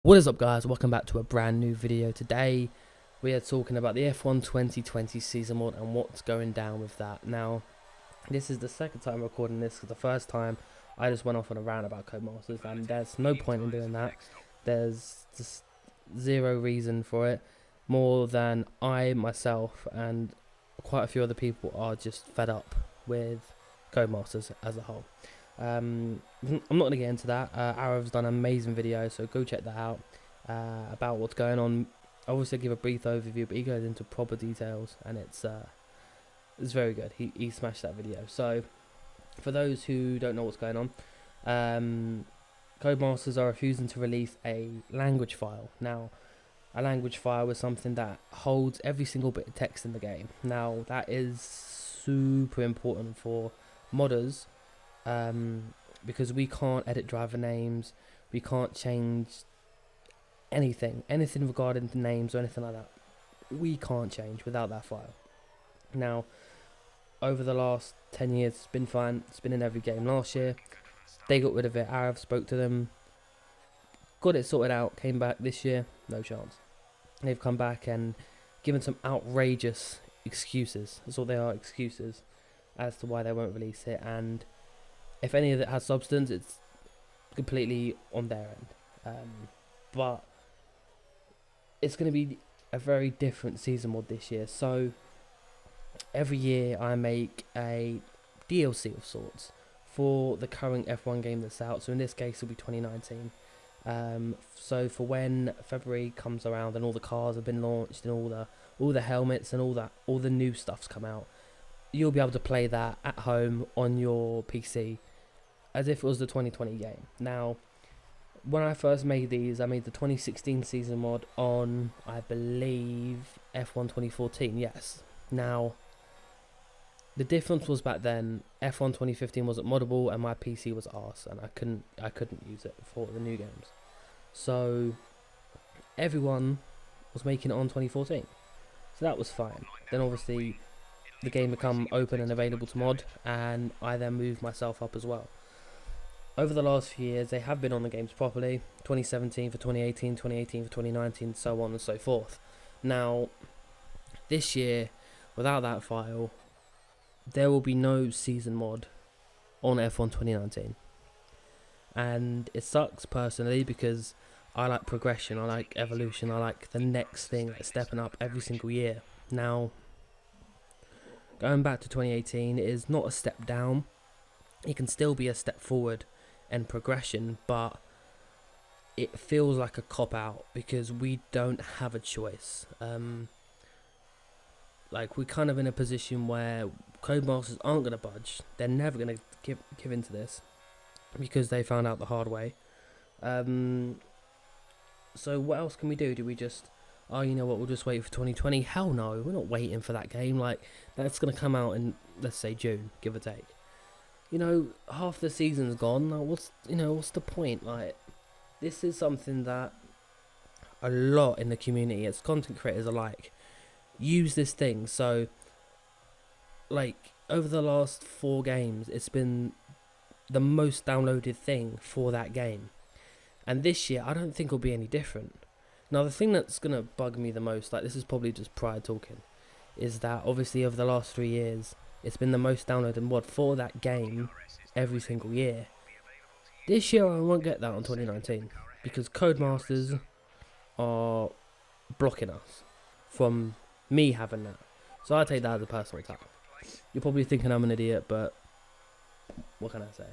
What is up, guys? Welcome back to a brand new video. Today we are talking about the F1 2020 season mod and what's going down with that. Now, this is the second time recording this, because the first time I just went off on a rant about Codemasters, and there's no point in doing that. There's just zero reason for it, more than I myself and quite a few other people are just fed up with Codemasters as a whole. I'm not going to get into that. Aarava's done an amazing video, so go check that out about what's going on. I obviously give a brief overview, but he goes into proper details, and it's very good. He smashed that video. So for those who don't know what's going on, Codemasters are refusing to release a language file. Now, a language file is something that holds every single bit of text in the game. Now, that is super important for modders, because we can't edit driver names, we can't change anything regarding the names or anything like that. We can't change without that file. Now, over the last 10 years, it's been fine. It's been in every game. Last year, they got rid of it. Aarava spoke to them, got it sorted out, came back. This year, no chance. They've come back and given some outrageous excuses. That's all they are, excuses, as to why they won't release it. And if any of it has substance, it's completely on their end. But it's going to be a very different season mod this year. So every year I make a DLC of sorts for the current F1 game that's out. So in this case, it'll be 2019. So for when February comes around and all the cars have been launched and all the helmets and all the new stuff's come out, you'll be able to play that at home on your PC as if it was the 2020 game. Now, when I first made these, I made the 2016 season mod on, I believe, F1 2014, yes. Now, the difference was back then, F1 2015 wasn't moddable and my PC was arse, and I couldn't use it for the new games. So, everyone was making it on 2014. So that was fine. Then obviously, the game become open and available to mod, and I then moved myself up as well. Over the last few years, they have been on the games properly. 2017 for 2018, 2018 for 2019, so on and so forth. Now, this year, without that file, there will be no season mod on F1 2019. And it sucks personally, because I like progression, I like evolution, I like the next thing, like stepping up every single year. Now, going back to 2018, it is not a step down. It can still be a step forward and progression, but it feels like a cop-out because we don't have a choice. Like, we're kind of in a position where Codemasters aren't going to budge. They're never going to give into this because they found out the hard way. So what else can we do? Do we just, oh, you know what, we'll just wait for 2020? Hell no, we're not waiting for that game. Like, that's going to come out in, let's say, June, give or take. You know, half the season's gone. Like, what's the point? Like, this is something that a lot in the community, as content creators alike, use this thing. So, like, over the last 4 games, it's been the most downloaded thing for that game. And this year, I don't think it'll be any different. Now, the thing that's going to bug me the most, like, this is probably just pride talking, is that obviously over the last 3 years, it's been the most downloaded mod for that game every single year. This year I won't get that on 2019 because Codemasters are blocking us from me having that. So I take that as a personal attack. You're probably thinking I'm an idiot, but what can I say?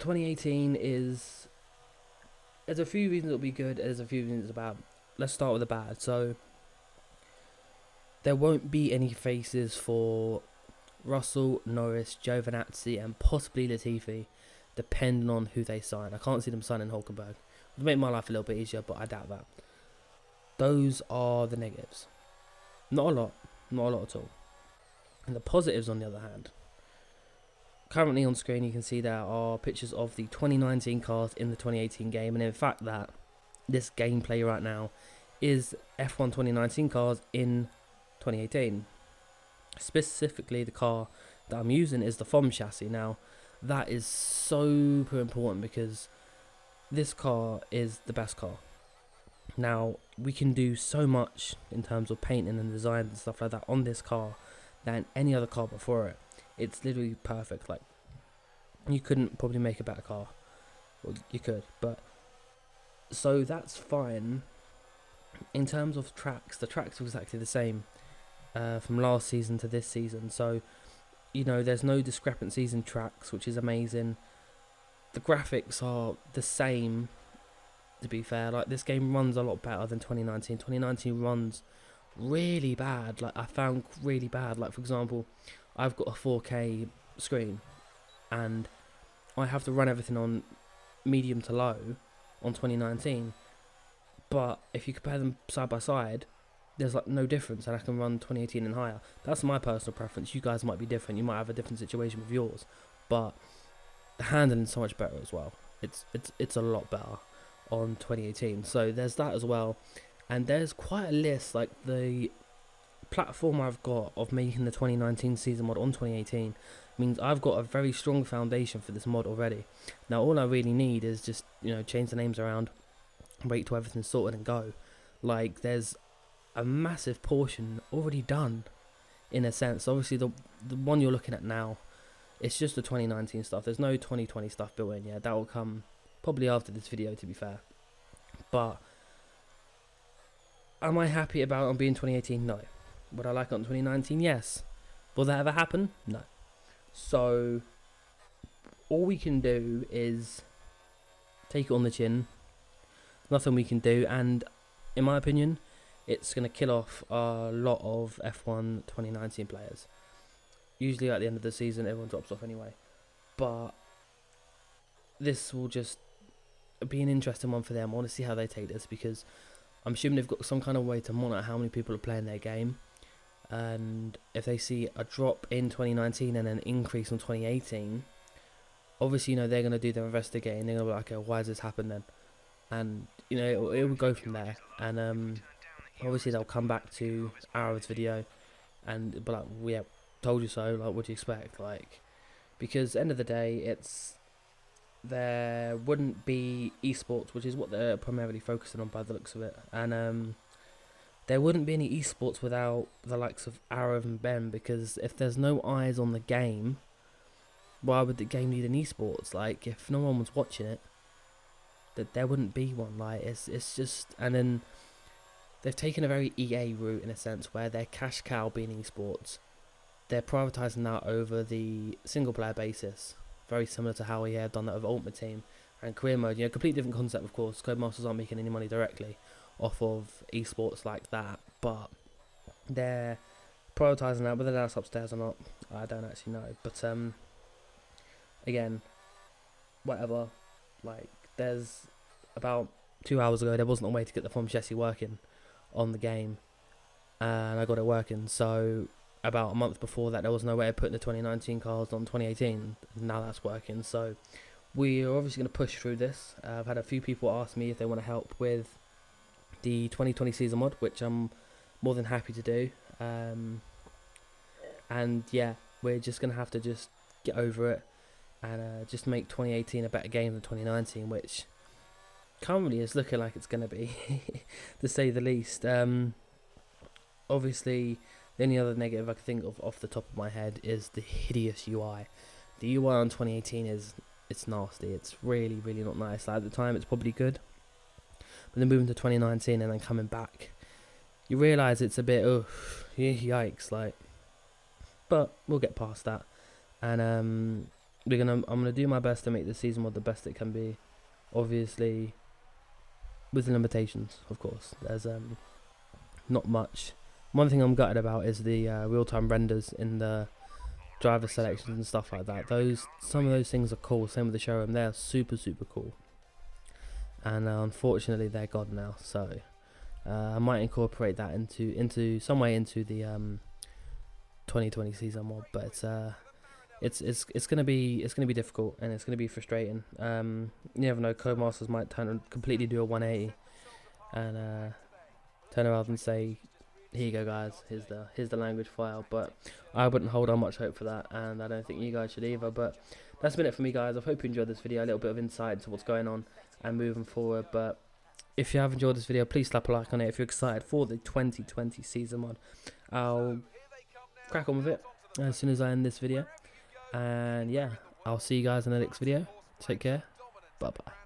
2018 is... There's a few reasons it'll be good, there's a few reasons about... Let's start with the bad. So, there won't be any faces for Russell, Norris, Giovinazzi and possibly Latifi, depending on who they sign. I can't see them signing Hulkenberg. It would make my life a little bit easier, but I doubt that. Those are the negatives. Not a lot at all. And the positives, on the other hand, currently on screen you can see there are pictures of the 2019 cars in the 2018 game, and in fact that this gameplay right now is F1 2019 cars in 2018. Specifically, the car that I'm using is the FOM chassis. Now, that is super important because this car is the best car. Now, we can do so much in terms of painting and design and stuff like that on this car than any other car before it. It's literally perfect. Like, you couldn't probably make a better car. Well, you could, but so that's fine. In terms of tracks, the tracks are exactly the same from last season to this season. So, you know, there's no discrepancies in tracks, which is amazing. The graphics are the same, to be fair. Like, this game runs a lot better than 2019. 2019 runs really bad. Like, I found really bad. Like, for example, I've got a 4K screen and I have to run everything on medium to low on 2019, but if you compare them side by side, there's like no difference, and I can run 2018 and higher. That's my personal preference. You guys might be different. You might have a different situation with yours, but the handling is so much better as well. It's a lot better on 2018. So there's that as well, and there's quite a list. Like, the platform I've got of making the 2019 season mod on 2018 means I've got a very strong foundation for this mod already. Now all I really need is just, you know, change the names around, wait till everything's sorted and go. Like, there's a massive portion already done in a sense. Obviously the one you're looking at now, it's just the 2019 stuff. There's no 2020 stuff built in yet. That will come probably after this video, to be fair. But am I happy about it on being 2018? No. Would I like it on 2019? Yes. Will that ever happen? No. So all we can do is take it on the chin. Nothing we can do, and in my opinion, it's going to kill off a lot of F1 2019 players. Usually at the end of the season, everyone drops off anyway. But this will just be an interesting one for them. I want to see how they take this, because I'm assuming they've got some kind of way to monitor how many people are playing their game. And if they see a drop in 2019 and an increase in 2018, obviously, you know, they're going to do their investigating. They're going to be like, okay, why has this happened then? And, you know, it will go from there. And obviously they'll come back to Aarava's video and be like, yeah, told you so. Like, what do you expect? Like, because end of the day, there wouldn't be esports, which is what they're primarily focusing on by the looks of it. And there wouldn't be any esports without the likes of Aarava and Ben, because if there's no eyes on the game, why would the game need an esports? Like, if no one was watching it, that there wouldn't be one. Like, it's just, and then they've taken a very EA route in a sense, where their cash cow being esports, they're prioritising that over the single player basis, very similar to how EA have done that with Ultimate Team and career mode. You know, completely different concept, of course. Codemasters aren't making any money directly off of esports like that, but they're prioritising that. Whether that's upstairs or not, I don't actually know. But again, whatever. Like, there's about 2 hours ago, there wasn't a way to get the From Chassis working on the game, and I got it working. So about a month before that, there was no way of putting the 2019 cars on 2018. Now that's working. So we are obviously going to push through this. I've had a few people ask me if they want to help with the 2020 season mod, which I'm more than happy to do. And yeah, we're just going to have to just get over it and just make 2018 a better game than 2019, which currently is looking like it's going to be, to say the least. Obviously, the only other negative I can think of off the top of my head is the hideous UI. The UI on 2018 it's nasty. It's really, really not nice. Like, at the time, it's probably good, but then moving to 2019 and then coming back, you realise it's a bit, yikes, like. But we'll get past that, and I'm gonna do my best to make the season mod the best it can be. Obviously, with the limitations, of course. There's not much. One thing I'm gutted about is the real-time renders in the driver selections and stuff like that. Some of those things are cool. Same with the showroom. They're super, super cool. And unfortunately, they're gone now. So I might incorporate that into some way into the 2020 season mod. But it's gonna be difficult, and it's gonna be frustrating. You never know. Codemasters might completely do a 180 and turn around and say, here you go, guys, here's the language file. But I wouldn't hold on much hope for that, and I don't think you guys should either. But that's been it for me, guys. I hope you enjoyed this video, a little bit of insight into what's going on, and moving forward. But if you have enjoyed this video, please slap a like on it. If you're excited for the 2020 season mod, I'll crack on with it as soon as I end this video. And yeah, I'll see you guys in the next video. Take care. Bye bye.